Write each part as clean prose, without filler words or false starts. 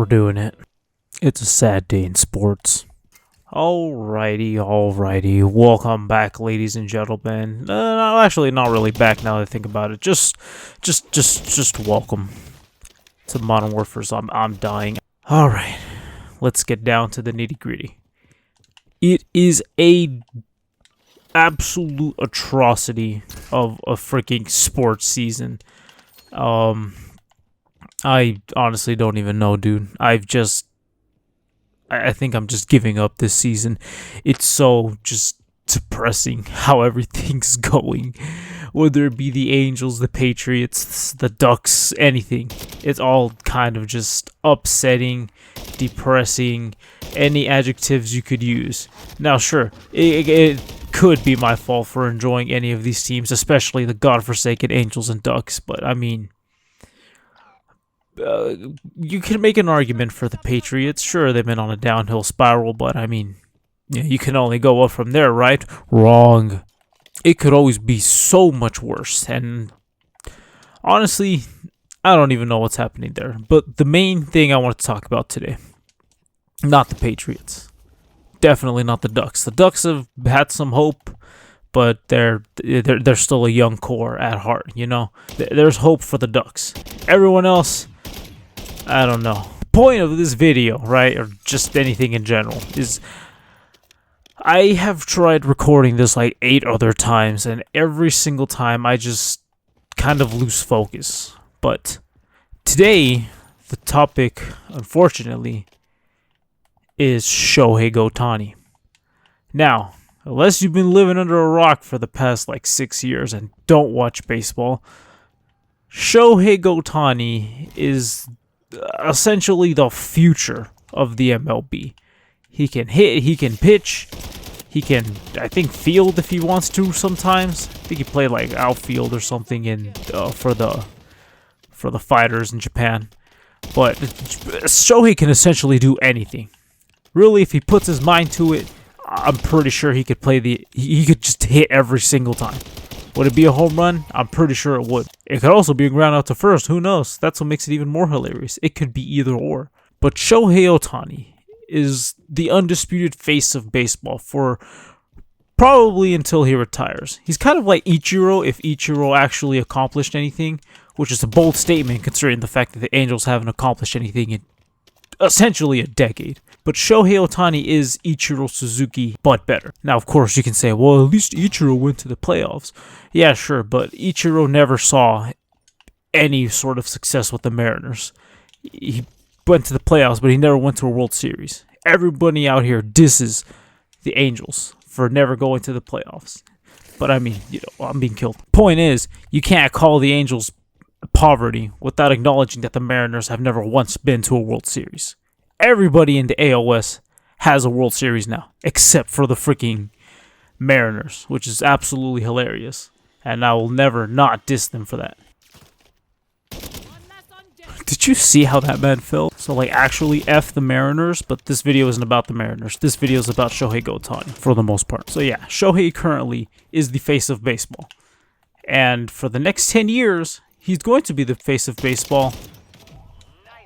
we're doing it. It's a sad day in sports. Alrighty. Welcome back, ladies and gentlemen. No, actually, not really back now that I think about it. Just welcome to Modern Warfare. I'm dying. Alright, let's get down to the nitty gritty. It is a absolute atrocity of a freaking sports season. I honestly don't even know, dude. I think I'm just giving up this season. It's so just depressing how everything's going. Whether it be the Angels, the Patriots, the Ducks, anything. It's all kind of just upsetting, depressing, any adjectives you could use. Now, sure, it could be my fault for enjoying any of these teams, especially the godforsaken Angels and Ducks, but I mean, you can make an argument for the Patriots. Sure, they've been on a downhill spiral, but I mean, yeah, you can only go up from there, right? Wrong. It could always be so much worse, and honestly, I don't even know what's happening there. But the main thing I want to talk about today, not the Patriots. Definitely not the Ducks. The Ducks have had some hope, but they're still a young core at heart, you know? There's hope for the Ducks. Everyone else, I don't know. The point of this video, right, or just anything in general, is I have tried recording this like 8 other times, and every single time I just kind of lose focus. But today, the topic, unfortunately, is Shohei Ohtani. Now, unless you've been living under a rock for the past like 6 years and don't watch baseball, Shohei Ohtani is essentially the future of the MLB. He can hit, he can pitch, he can, I think, field if he wants to sometimes. I think he played like outfield or something in for the fighters in Japan. But Shohei can essentially do anything. Really, if he puts his mind to it, I'm pretty sure he could he could just hit every single time. Would it be a home run? I'm pretty sure it would. It could also be a ground out to first. Who knows? That's what makes it even more hilarious. It could be either or. But Shohei Ohtani is the undisputed face of baseball for probably until he retires. He's kind of like Ichiro if Ichiro actually accomplished anything, which is a bold statement considering the fact that the Angels haven't accomplished anything in essentially a decade. But Shohei Ohtani is Ichiro Suzuki, but better. Now, of course, you can say, well, at least Ichiro went to the playoffs. Yeah, sure, but Ichiro never saw any sort of success with the Mariners. He went to the playoffs, but he never went to a World Series. Everybody out here disses the Angels for never going to the playoffs. But I mean, you know, I'm being killed. Point is, you can't call the Angels poverty without acknowledging that the Mariners have never once been to a World Series. Everybody in the AOS has a World Series now, except for the freaking Mariners, which is absolutely hilarious. And I will never not diss them for that. Did you see how that man fell? So, like, actually F the Mariners, but this video isn't about the Mariners. This video is about Shohei Ohtani, for the most part. So, yeah, Shohei currently is the face of baseball. And for the next 10 years, he's going to be the face of baseball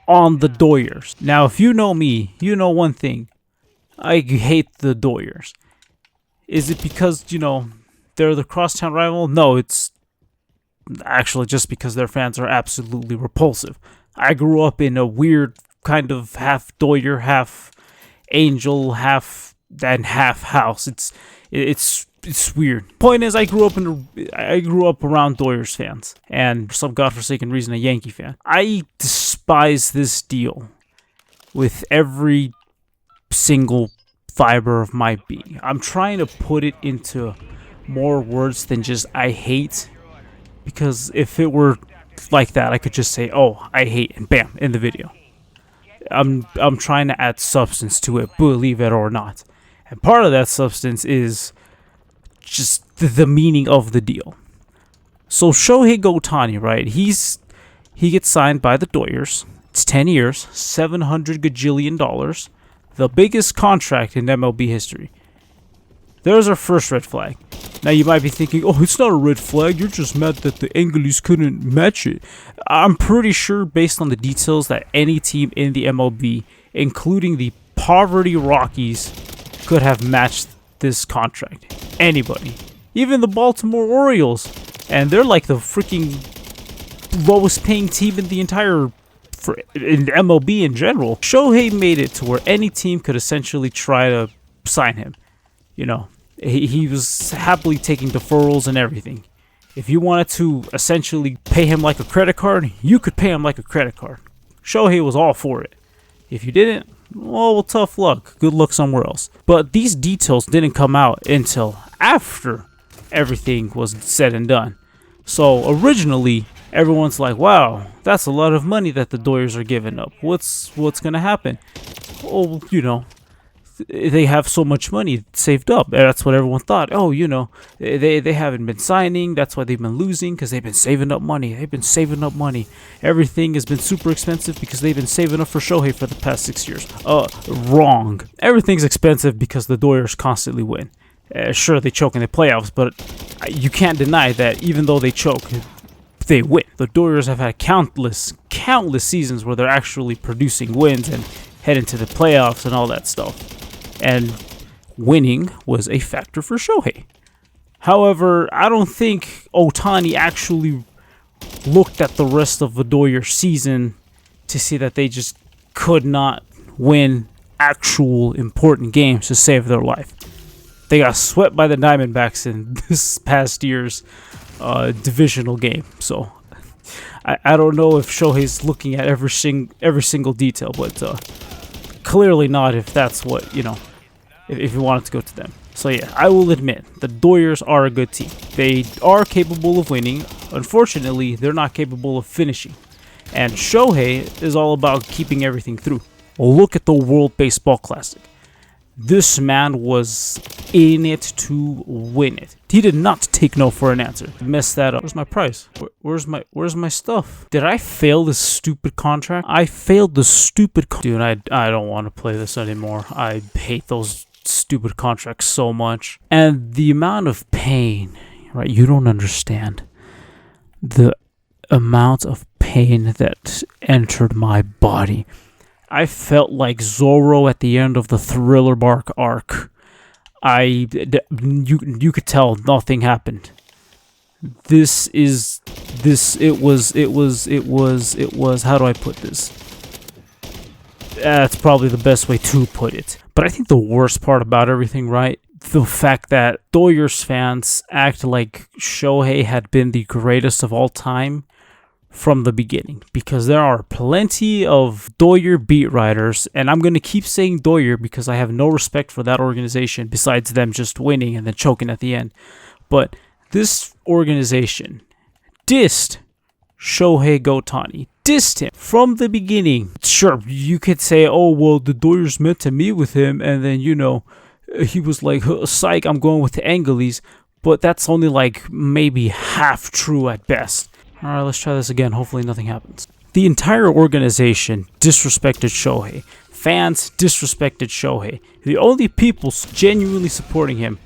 on the Doyers. Now, if you know me, you know one thing. I hate the Doyers. Is it because, you know, they're the crosstown rival? No, it's actually just because their fans are absolutely repulsive. I grew up in a weird kind of half Doyer, half Angel, half house. It's weird. Point is, I grew up around Doyers fans, and for some godforsaken reason, a Yankee fan. I despise this deal with every single fiber of my being. I'm trying to put it into more words than just I hate, because if it were like that, I could just say, "Oh, I hate," and bam, in the video. I'm trying to add substance to it, believe it or not, and part of that substance is just the meaning of the deal. So Shohei Ohtani, right? He gets signed by the Doyers. It's 10 years, $700 gajillion, the biggest contract in MLB history. There's our first red flag. Now you might be thinking, oh, it's not a red flag, you're just mad that the Anglis couldn't match it. I'm pretty sure, based on the details, that any team in the MLB, including the Poverty Rockies, could have matched this contract. Anybody. Even the Baltimore Orioles. And they're like the freaking lowest paying team in the entire in MLB in general. Shohei made it to where any team could essentially try to sign him. You know, he was happily taking deferrals and everything. If you wanted to essentially pay him like a credit card, you could pay him like a credit card. Shohei was all for it. If you didn't, well, tough luck. Good luck somewhere else. But these details didn't come out until after everything was said and done. So originally, everyone's like, wow, that's a lot of money that the Doyers are giving up. What's going to happen? Oh, you know, they have so much money saved up. That's what everyone thought. Oh, you know, they haven't been signing. That's why they've been losing, because they've been saving up money. They've been saving up money. Everything has been super expensive because they've been saving up for Shohei for the past 6 years. Wrong. Everything's expensive because the Doyers constantly win. Sure, they choke in the playoffs, but you can't deny that even though they choke, they win. The Doyers have had countless seasons where they're actually producing wins and head into the playoffs and all that stuff. And winning was a factor for Shohei. However, I don't think Ohtani actually looked at the rest of the Doyer season to see that they just could not win actual important games to save their life. They got swept by the Diamondbacks in this past year's divisional game. So I don't know if Shohei's looking at every single detail, but clearly not if that's what, you know, if you wanted to go to them. So yeah, I will admit, the Doyers are a good team. They are capable of winning. Unfortunately, they're not capable of finishing. And Shohei is all about keeping everything through. Look at the World Baseball Classic. This man was in it to win it. He did not take no for an answer. Messed that up. Where's my prize? Where's my stuff? Did I fail this stupid contract? I failed the stupid dude, I don't want to play this anymore. I hate those stupid contracts so much. And the amount of pain, right? You don't understand the amount of pain that entered my body. I felt like Zorro at the end of the Thriller Bark arc. You could tell nothing happened. It was, how do I put this? That's probably the best way to put it. But I think the worst part about everything, right? The fact that Doyers fans act like Shohei had been the greatest of all time from the beginning, because there are plenty of Doyer beat writers, and I'm going to keep saying Doyer because I have no respect for that organization besides them just winning and then choking at the end. But this organization dissed Shohei Ohtani, dissed him from the beginning. Sure, you could say, oh, well, the Doyers meant to meet with him, and then, you know, he was like, psych, I'm going with the Anglis, but that's only like maybe half true at best. Alright, let's try this again. Hopefully nothing happens. The entire organization disrespected Shohei. Fans disrespected Shohei. The only people genuinely supporting him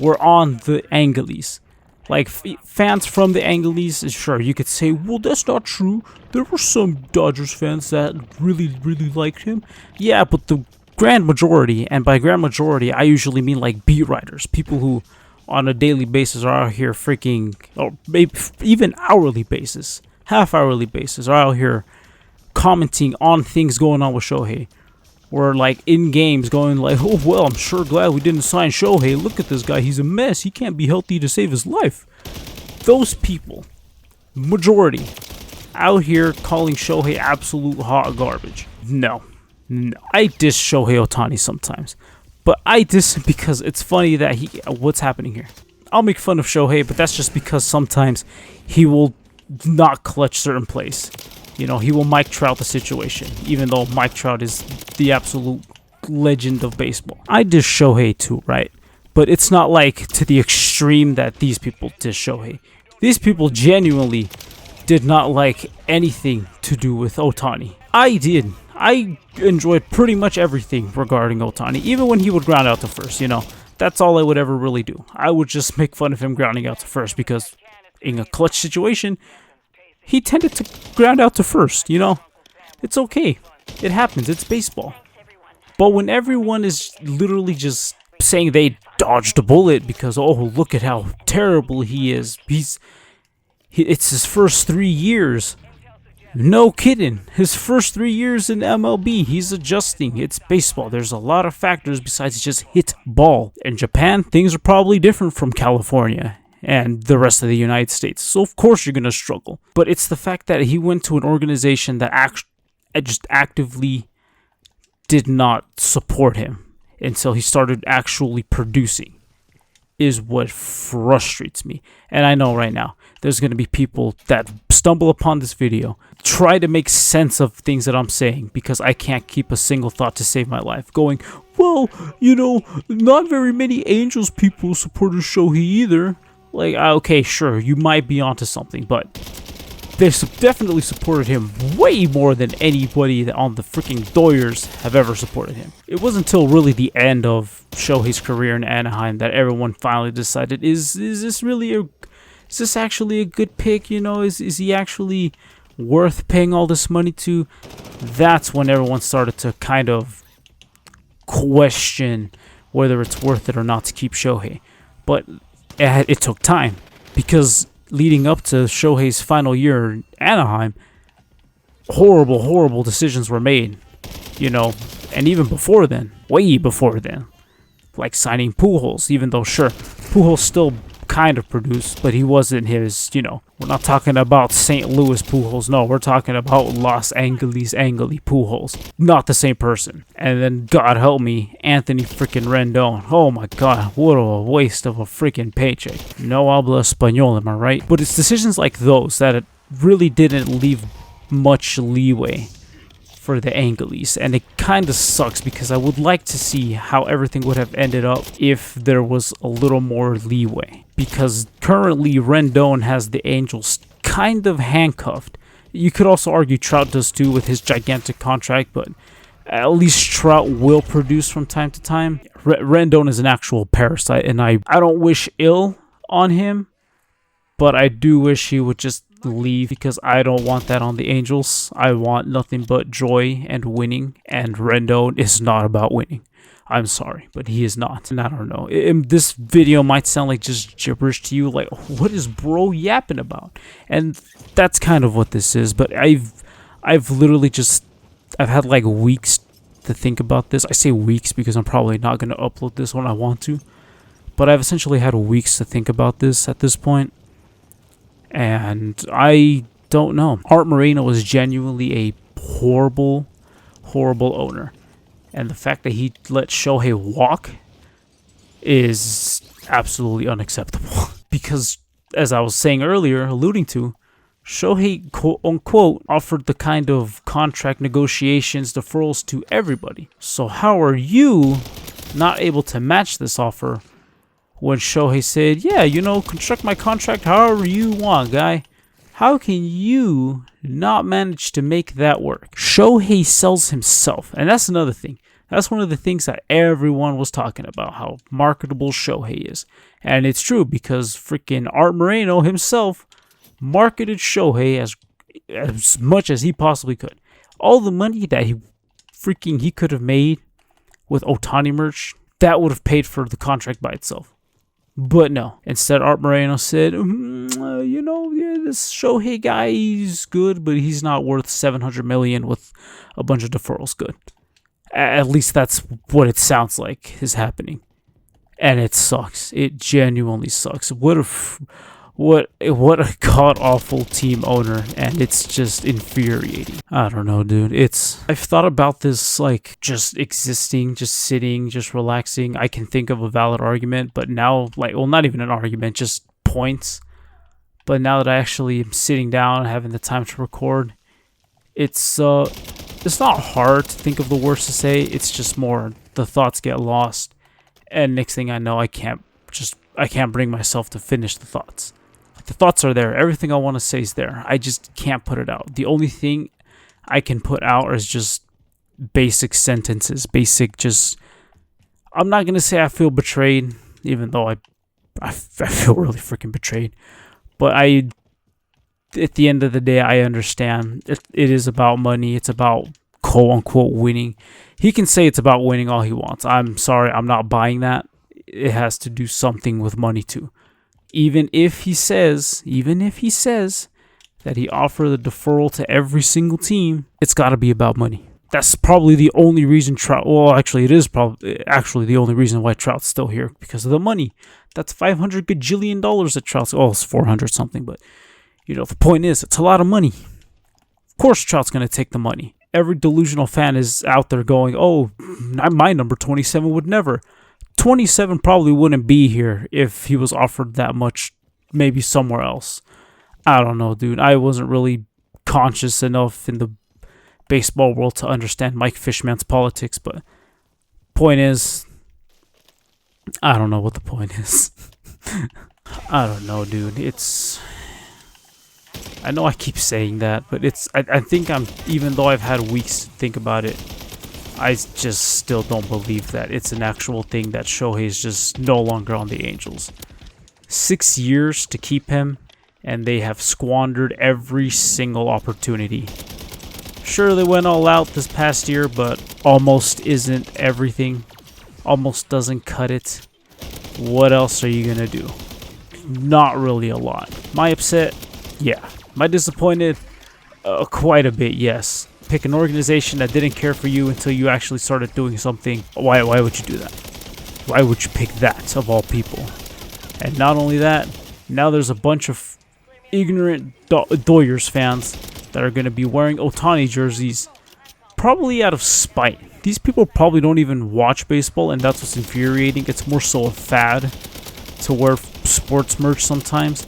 were on the Anglis. Like, fans from the Anglis, sure, you could say, well, that's not true. There were some Dodgers fans that really liked him. Yeah, but the grand majority, and by grand majority, I usually mean like beat writers. People who on a daily basis are out here freaking, or maybe even hourly basis, half-hourly basis, are out here commenting on things going on with Shohei. Or like in games going like, oh, well, I'm sure glad we didn't sign Shohei. Look at this guy. He's a mess. He can't be healthy to save his life. Those people, majority, out here calling Shohei absolute hot garbage. No. I diss Shohei Ohtani sometimes. But I diss him because it's funny that what's happening here? I'll make fun of Shohei, but that's just because sometimes he will not clutch certain plays. You know, he will Mike Trout the situation, even though Mike Trout is the absolute legend of baseball. I diss Shohei too, right? But it's not like to the extreme that these people diss Shohei. These people genuinely did not like anything to do with Ohtani. I did. I enjoyed pretty much everything regarding Ohtani, even when he would ground out to first, you know. That's all I would ever really do. I would just make fun of him grounding out to first, because in a clutch situation, he tended to ground out to first, you know? It's okay. It happens. It's baseball. But when everyone is literally just saying they dodged a bullet because, oh, look at how terrible he is. It's his first 3 years. No kidding. His first 3 years in MLB, he's adjusting. It's baseball. There's a lot of factors besides just hit ball. In Japan, things are probably different from California and the rest of the United States. So of course you're going to struggle. But it's the fact that he went to an organization that just actively did not support him until he started actually producing is what frustrates me. And I know right now there's going to be people that stumble upon this video, try to make sense of things that I'm saying, because I can't keep a single thought to save my life, going, well, you know, not very many Angels people supported Shohei either. Like, okay, sure, you might be onto something, but they definitely supported him way more than anybody on the freaking Doyers have ever supported him. It wasn't until really the end of Shohei's career in Anaheim that everyone finally decided, is this actually a good pick? You know, is he actually worth paying all this money to? That's when everyone started to kind of question whether it's worth it or not to keep Shohei. But it took time, because leading up to Shohei's final year in Anaheim, horrible decisions were made, you know, and even before then, way before then, like signing Pujols, even though, sure, Pujols still kind of produced, but he wasn't his, you know, we're not talking about St. Louis Pujols, no, we're talking about Los Angeles Pujols, not the same person. And then, God help me, Anthony freaking Rendon, oh my God, what a waste of a freaking paycheck. No habla español, am I right? But it's decisions like those that it really didn't leave much leeway for the Angeles, and it kind of sucks, because I would like to see how everything would have ended up if there was a little more leeway, because currently Rendon has the Angels kind of handcuffed. You could also argue Trout does too with his gigantic contract, but at least Trout will produce from time to time. Rendon is an actual parasite, and I don't wish ill on him, but I do wish he would just leave, because I don't want that on the Angels. I want nothing but joy and winning, and Rendon is not about winning. I'm sorry, but he is not. And I don't know, this video might sound like just gibberish to you, like, what is bro yapping about? And that's kind of what this is. But I've literally just, I've had like weeks to think about this. I say weeks because I'm probably not going to upload this when I want to, but I've essentially had weeks to think about this at this point. And I don't know. Art Moreno was genuinely a horrible owner. And the fact that he let Shohei walk is absolutely unacceptable. Because, as I was saying earlier, alluding to, Shohei, quote unquote, offered the kind of contract negotiations, deferrals to everybody. So how are you not able to match this offer when Shohei said, yeah, you know, construct my contract however you want, guy? How can you not manage to make that work? Shohei sells himself, and that's another thing. That's one of the things that everyone was talking about, how marketable Shohei is. And it's true, because freaking Art Moreno himself marketed Shohei as much as he possibly could. All the money that he could have made with Ohtani merch, that would have paid for the contract by itself. But no, instead Art Moreno said, you know, yeah, this Shohei guy, he's good, but he's not worth $700 million with a bunch of deferrals. Good. At least that's what it sounds like is happening. And it sucks. It genuinely sucks. What a god-awful team owner, and it's just infuriating. I don't know, dude. I've thought about this, like, just existing, just sitting, just relaxing. I can think of a valid argument, but now, like, well, not even an argument, just points. But now that I actually am sitting down, having the time to record, it's not hard to think of the worst to say. It's just more the thoughts get lost, and next thing I know, I can't bring myself to finish the thoughts. The thoughts are there. Everything I want to say is there. I just can't put it out. The only thing I can put out is just basic sentences. I'm not gonna say I feel betrayed, even though I feel really freaking betrayed. But at the end of the day, I understand it is about money. It's about quote unquote winning. He can say it's about winning all he wants. I'm sorry, I'm not buying that. It has to do something with money too. Even if he says that he offered the deferral to every single team, it's got to be about money. That's probably the only reason Trout. Well, actually, it is probably the only reason why Trout's still here, because of the money. That's $500 gajillion that Trout's. Oh, it's 400 something, but the point is, it's a lot of money. Of course, Trout's gonna take the money. Every delusional fan is out there going, "Oh, my number 27 would never." 27 probably wouldn't be here if he was offered that much, maybe somewhere else. I don't know, dude. I wasn't really conscious enough in the baseball world to understand Mike Fishman's politics, but point is, I don't know what the point is. I don't know, dude. I know I keep saying that, but I think even though I've had weeks to think about it, I just still don't believe that it's an actual thing that Shohei is just no longer on the Angels. 6 years to keep him, and they have squandered every single opportunity. Sure, they went all out this past year, but almost isn't everything. Almost doesn't cut it. What else are you gonna do? Not really a lot. Am I upset? Yeah. Am I disappointed? Quite a bit, yes. Pick an organization that didn't care for you until you actually started doing something. Why would you do that? Why would you pick that, of all people? And not only that, now there's a bunch of ignorant Doyers fans that are going to be wearing Ohtani jerseys, probably out of spite. These people probably don't even watch baseball, and that's what's infuriating. It's more so a fad to wear sports merch sometimes.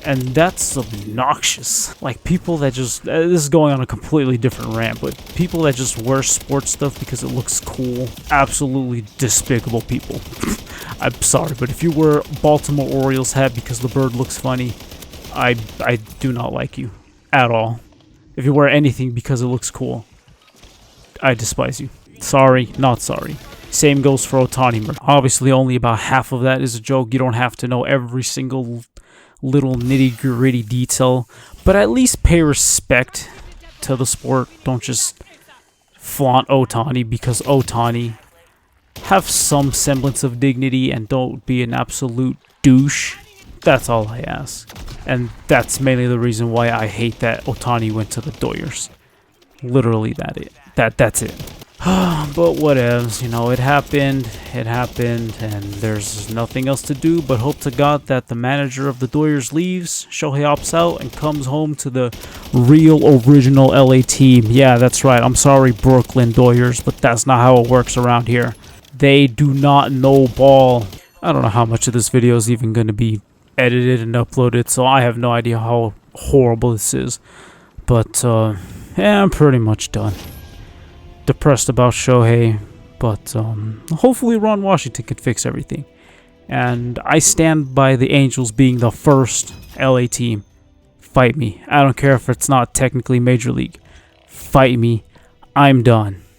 And that's obnoxious. Like, people that just... this is going on a completely different rant, but people that just wear sports stuff because it looks cool. Absolutely despicable people. I'm sorry, but if you wear Baltimore Orioles hat because the bird looks funny, I do not like you. At all. If you wear anything because it looks cool, I despise you. Sorry, not sorry. Same goes for Ohtani merch. Obviously, only about half of that is a joke. You don't have to know every single little nitty-gritty detail, but at least pay respect to the sport. Don't just flaunt Ohtani because Ohtani. Have some semblance of dignity and don't be an absolute douche. That's all I ask. And that's mainly the reason why I hate that Ohtani went to the Doyers. Literally that's it. But whatevs, it happened, and there's nothing else to do but hope to God that the manager of the Doyers leaves, Shohei opts out, and comes home to the real original LA team. Yeah, that's right, I'm sorry Brooklyn Doyers, but that's not how it works around here. They do not know ball. I don't know how much of this video is even going to be edited and uploaded, so I have no idea how horrible this is. But, yeah, I'm pretty much done. Depressed about Shohei, but hopefully Ron Washington can fix everything. And I stand by the Angels being the first LA team. Fight me. I don't care if it's not technically Major League. Fight me. I'm done.